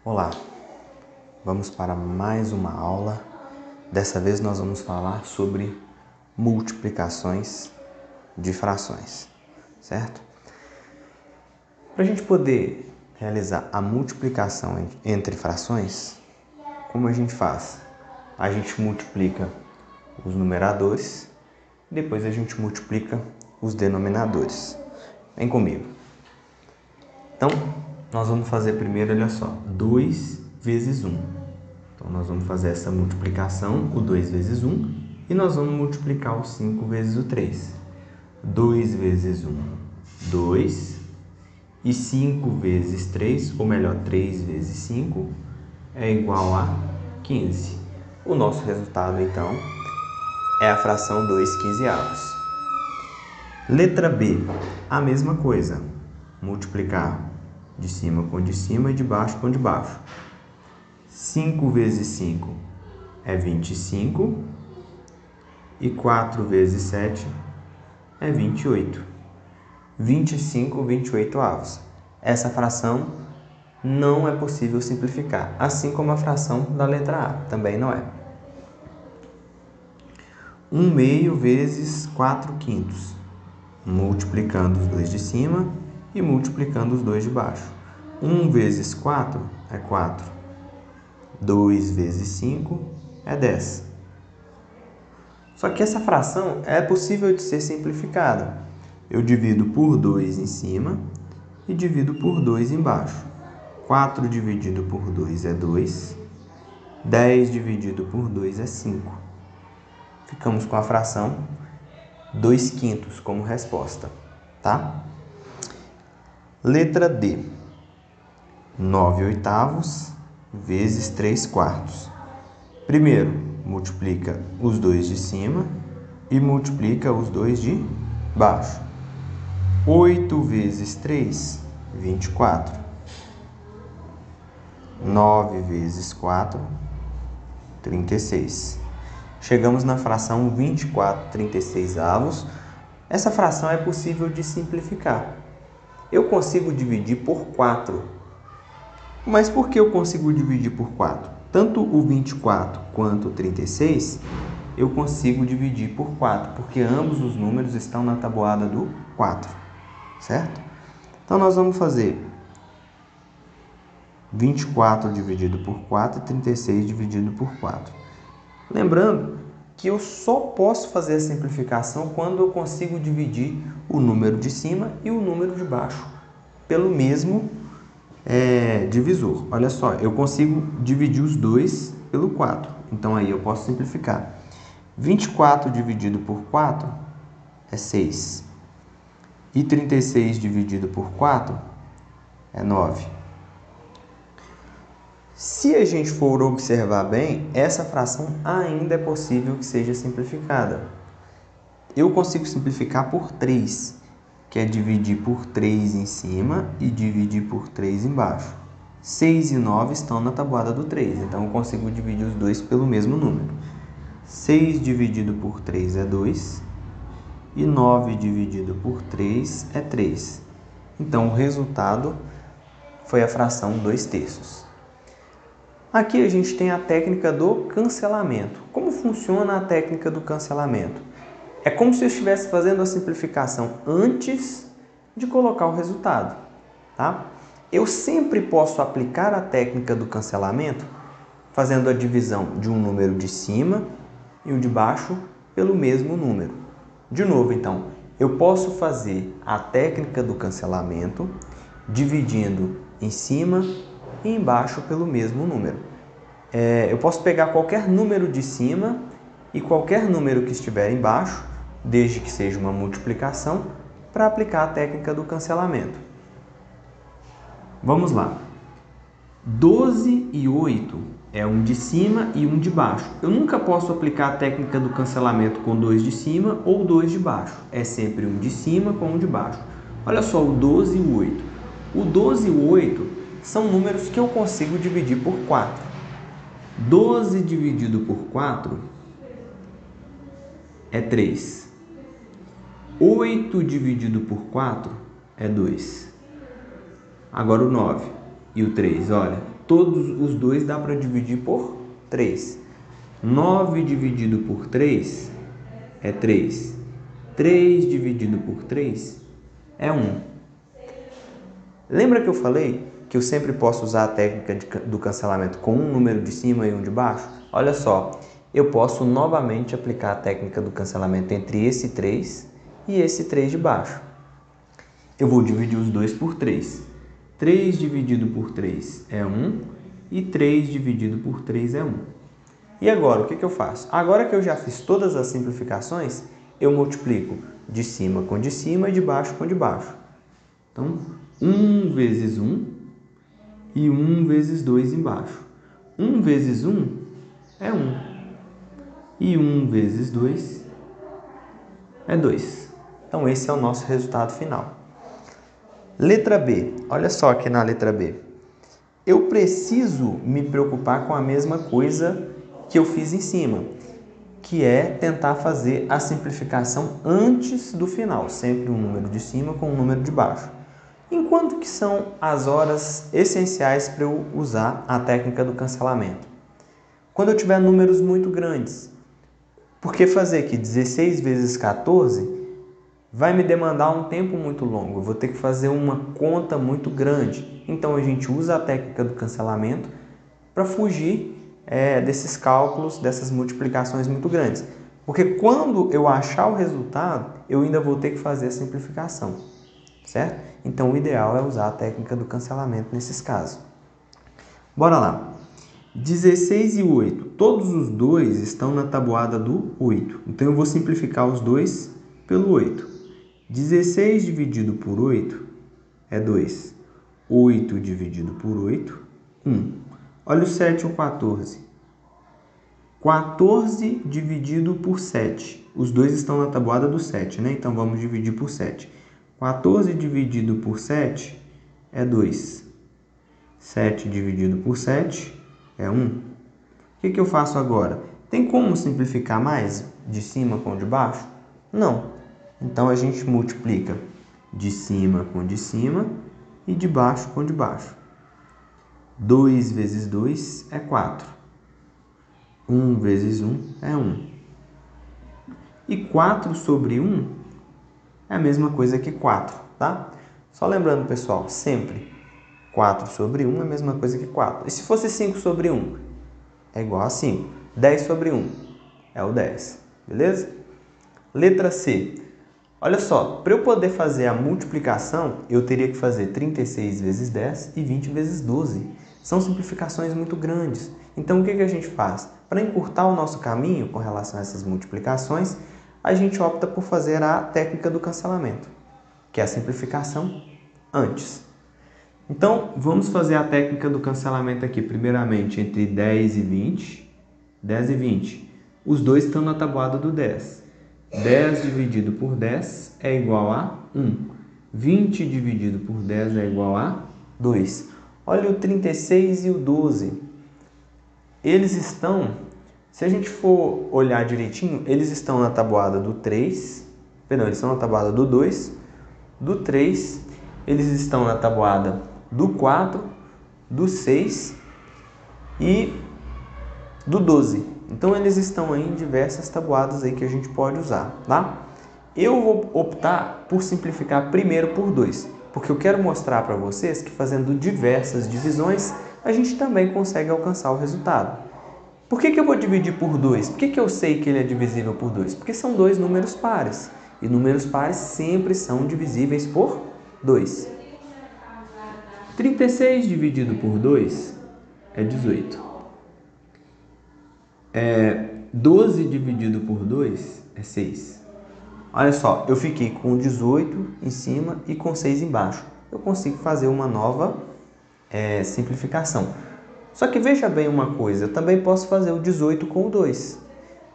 Olá, vamos para mais uma aula. Dessa vez nós vamos falar sobre multiplicações de frações, certo? Para a gente poder realizar a multiplicação entre frações, como a gente faz? A gente multiplica os numeradores, depois a gente multiplica os denominadores. Vem comigo. Então, nós vamos fazer primeiro, olha só, 2 vezes 1. Então, nós vamos fazer essa multiplicação, o 2 vezes 1, e nós vamos multiplicar o 5 vezes o 3. 2 vezes 1, 2, e 5 vezes 3, ou melhor, 3 vezes 5, é igual a 15. O nosso resultado, então, é a fração 2/15. Letra B, a mesma coisa. Multiplicar de cima com de cima e de baixo com de baixo. 5 vezes 5 é 25 e 4 vezes 7 é 28. 25 28avos. Essa fração não é possível simplificar, assim como a fração da letra A também não é. 1/2 vezes 4/5. Multiplicando os dois de cima e multiplicando os dois de baixo. 1 vezes 4 é 4. 2 vezes 5 é 10. Só que essa fração é possível de ser simplificada. Eu divido por 2 em cima e divido por 2 embaixo. 4 dividido por 2 é 2. 10 dividido por 2 é 5. Ficamos com a fração 2/5 como resposta, tá? Letra D. 9/8 vezes 3/4. Primeiro, multiplica os dois de cima e multiplica os dois de baixo. 8 vezes 3, 24. 9 vezes 4, 36. Chegamos na fração 24/36avos. Essa fração é possível de simplificar. Eu consigo dividir por 4. Mas por que eu consigo dividir por 4? Tanto o 24 quanto o 36, eu consigo dividir por 4, porque ambos os números estão na tabuada do 4, certo? Então, nós vamos fazer 24 dividido por 4 e 36 dividido por 4. Lembrando que eu só posso fazer a simplificação quando eu consigo dividir o número de cima e o número de baixo pelo mesmo divisor. Olha só, eu consigo dividir os dois pelo 4. Então, aí eu posso simplificar. 24 dividido por 4 é 6. E 36 dividido por 4 é 9. Se a gente for observar bem, essa fração ainda é possível que seja simplificada. Eu consigo simplificar por 3, que é dividir por 3 em cima e dividir por 3 embaixo. 6 e 9 estão na tabuada do 3, então eu consigo dividir os dois pelo mesmo número. 6 dividido por 3 é 2 e 9 dividido por 3 é 3. Então, o resultado foi a fração 2/3. Aqui a gente tem a técnica do cancelamento. Como funciona a técnica do cancelamento? É como se eu estivesse fazendo a simplificação antes de colocar o resultado, tá? Eu sempre posso aplicar a técnica do cancelamento fazendo a divisão de um número de cima e o de baixo pelo mesmo número. De novo, então, eu posso fazer a técnica do cancelamento dividindo em cima e embaixo pelo mesmo número. Eu posso pegar qualquer número de cima e qualquer número que estiver embaixo, desde que seja uma multiplicação, para aplicar a técnica do cancelamento. Vamos lá. 12 e 8 é um de cima e um de baixo. Eu nunca posso aplicar a técnica do cancelamento com 2 de cima ou 2 de baixo. É sempre um de cima com um de baixo. Olha só, o 12 e o 8. O 12 e o 8 são números que eu consigo dividir por 4. 12 dividido por 4 é 3. 8 dividido por 4 é 2. Agora o 9. e o 3? Olha, todos os dois dá para dividir por 3. 9 dividido por 3 é 3. 3 dividido por 3 é 1. Lembra que eu falei que eu sempre posso usar a técnica do cancelamento com um número de cima e um de baixo? Olha só, eu posso novamente aplicar a técnica do cancelamento entre esse 3 e esse 3 de baixo. Eu vou dividir os dois por 3. 3 dividido por 3 é 1 e 3 dividido por 3 é 1. E agora, o que eu faço? Agora que eu já fiz todas as simplificações, eu multiplico de cima com de cima e de baixo com de baixo. Então, 1 vezes 1 e 1 vezes 2 embaixo. 1 vezes 1 é 1 e 1 vezes 2 é 2. Então, esse é o nosso resultado final. Letra B. Olha só aqui na letra B. Eu preciso me preocupar com a mesma coisa que eu fiz em cima, que é tentar fazer a simplificação antes do final, sempre um número de cima com um número de baixo. Enquanto que são as horas essenciais para eu usar a técnica do cancelamento? Quando eu tiver números muito grandes, porque fazer aqui 16 vezes 14 vai me demandar um tempo muito longo, eu vou ter que fazer uma conta muito grande. Então a gente usa a técnica do cancelamento para fugir desses cálculos, dessas multiplicações muito grandes. Porque quando eu achar o resultado, eu ainda vou ter que fazer a simplificação, certo? Então o ideal é usar a técnica do cancelamento nesses casos. Bora lá. 16 e 8. Todos os dois estão na tabuada do 8. Então eu vou simplificar os dois pelo 8. 16 dividido por 8 é 2. 8 dividido por 8, 1. Olha o 7 e o 14. 14 dividido por 7. Os dois estão na tabuada do 7, né? Então vamos dividir por 7. 14 dividido por 7 é 2. 7 dividido por 7 é 1. O que eu faço agora? Tem como simplificar mais de cima com de baixo? Não. Então a gente multiplica de cima com de cima e de baixo com de baixo. 2 vezes 2 é 4. 1 vezes 1 é 1. E 4 sobre 1 é a mesma coisa que 4, tá? Só lembrando, pessoal, sempre 4 sobre 1 é a mesma coisa que 4. E se fosse 5 sobre 1? É igual a 5. 10 sobre 1 é o 10, beleza? Letra C. Olha só, para eu poder fazer a multiplicação, eu teria que fazer 36 vezes 10 e 20 vezes 12. São simplificações muito grandes. Então, o que a gente faz? Para encurtar o nosso caminho com relação a essas multiplicações, a gente opta por fazer a técnica do cancelamento, que é a simplificação antes. Então, vamos fazer a técnica do cancelamento aqui, primeiramente, entre 10 e 20. 10 e 20. Os dois estão na tabuada do 10. 10 dividido por 10 é igual a 1. 20 dividido por 10 é igual a 2. Olha o 36 e o 12. Eles estão, se a gente for olhar direitinho, eles estão na tabuada do 3. Perdão, eles estão na tabuada do 2, do 3. Eles estão na tabuada do 4, do 6 e do 12. Então, eles estão aí em diversas tabuadas aí que a gente pode usar, tá? Eu vou optar por simplificar primeiro por 2, porque eu quero mostrar para vocês que fazendo diversas divisões, a gente também consegue alcançar o resultado. Por que eu vou dividir por 2? Por que eu sei que ele é divisível por 2? Porque são dois números pares, e números pares sempre são divisíveis por 2. 36 dividido por 2 é 18. 12 dividido por 2 é 6. Olha só, eu fiquei com 18 em cima e com 6 embaixo. Eu consigo fazer uma nova simplificação. Só que veja bem uma coisa, eu também posso fazer o 18 com o 2.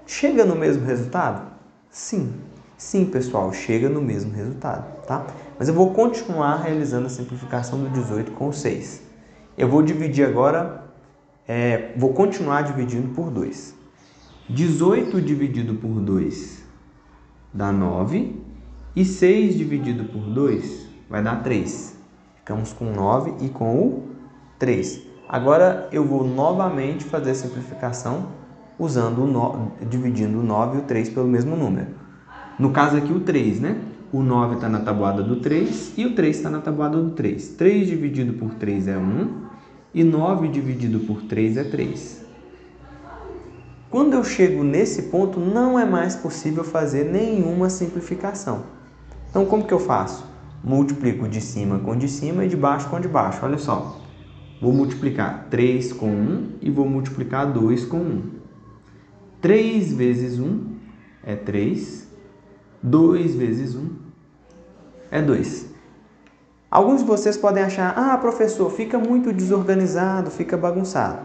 Chega no mesmo resultado? Sim. Sim, pessoal, chega no mesmo resultado, tá? Mas eu vou continuar realizando a simplificação do 18 com o 6. Eu vou dividir agora, vou continuar dividindo por 2. 18 dividido por 2 dá 9 e 6 dividido por 2 vai dar 3. Ficamos com 9 e com o 3. Agora eu vou novamente fazer a simplificação dividindo o 9 e o 3 pelo mesmo número. No caso aqui o 3, né? O 9 está na tabuada do 3 e o 3 está na tabuada do 3. 3 dividido por 3 é 1 e 9 dividido por 3 é 3. Quando eu chego nesse ponto, não é mais possível fazer nenhuma simplificação. Então, como que eu faço? Multiplico de cima com de cima e de baixo com de baixo. Olha só, vou multiplicar 3 com 1 e vou multiplicar 2 com 1. 3 vezes 1 é 3. 2 vezes 1 é 2. Alguns de vocês podem achar, professor, fica muito desorganizado, fica bagunçado.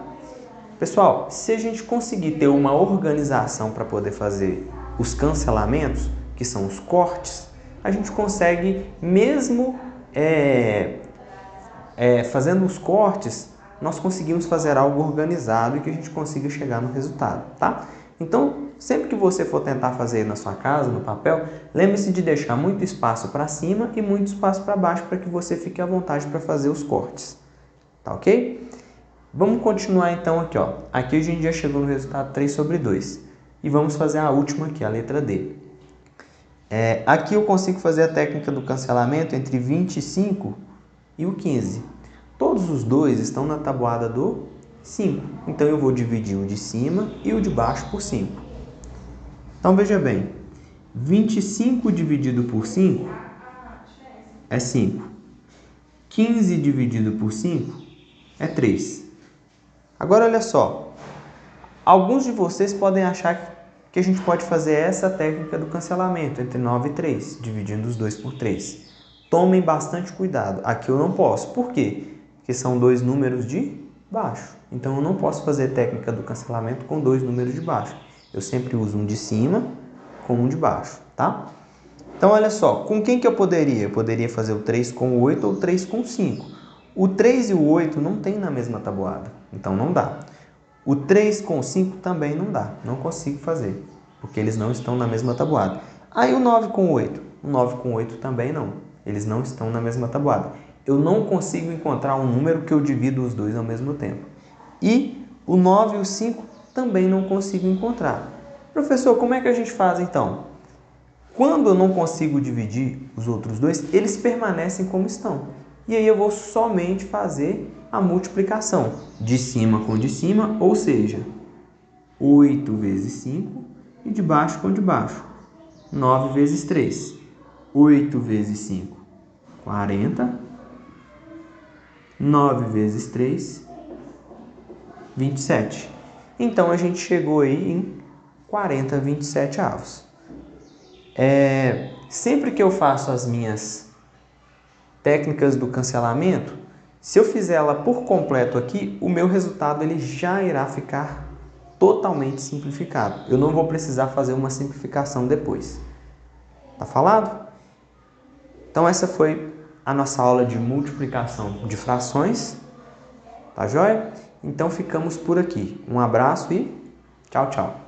Pessoal, se a gente conseguir ter uma organização para poder fazer os cancelamentos, que são os cortes, a gente consegue, mesmo fazendo os cortes, nós conseguimos fazer algo organizado e que a gente consiga chegar no resultado, tá? Então, sempre que você for tentar fazer na sua casa, no papel, lembre-se de deixar muito espaço para cima e muito espaço para baixo para que você fique à vontade para fazer os cortes, tá ok? Vamos continuar então aqui, ó. Aqui a gente já chegou no resultado 3 sobre 2. E vamos fazer a última aqui, a letra D. Aqui eu consigo fazer a técnica do cancelamento entre 25 e o 15. Todos os dois estão na tabuada do 5. Então eu vou dividir o de cima e o de baixo por 5. Então veja bem, 25 dividido por 5 é 5. 15 dividido por 5 é 3. Agora olha só, alguns de vocês podem achar que a gente pode fazer essa técnica do cancelamento entre 9 e 3, dividindo os dois por 3. Tomem bastante cuidado, aqui eu não posso. Por quê? Porque são dois números de baixo. Então eu não posso fazer técnica do cancelamento com dois números de baixo. Eu sempre uso um de cima com um de baixo, tá? Então olha só, com quem que eu poderia? Eu poderia fazer o 3 com o 8 ou o 3 com o 5. O 3 e o 8 não tem na mesma tabuada, então não dá. O 3 com o 5 também não dá, não consigo fazer, porque eles não estão na mesma tabuada. Aí o 9 com o 8, o 9 com o 8 também não, eles não estão na mesma tabuada. Eu não consigo encontrar um número que eu divido os dois ao mesmo tempo. E o 9 e o 5 também não consigo encontrar. Professor, como é que a gente faz então? Quando eu não consigo dividir os outros dois, eles permanecem como estão. E aí eu vou somente fazer a multiplicação de cima com de cima, ou seja, 8 vezes 5 e de baixo com de baixo. 9 vezes 3. 8 vezes 5, 40. 9 vezes 3, 27. Então a gente chegou aí em 40/27 avos. Sempre que eu faço as minhas técnicas do cancelamento, se eu fizer ela por completo aqui, o meu resultado ele já irá ficar totalmente simplificado. Eu não vou precisar fazer uma simplificação depois. Tá falado? Então essa foi a nossa aula de multiplicação de frações. Tá joia? Então ficamos por aqui. Um abraço e tchau, tchau.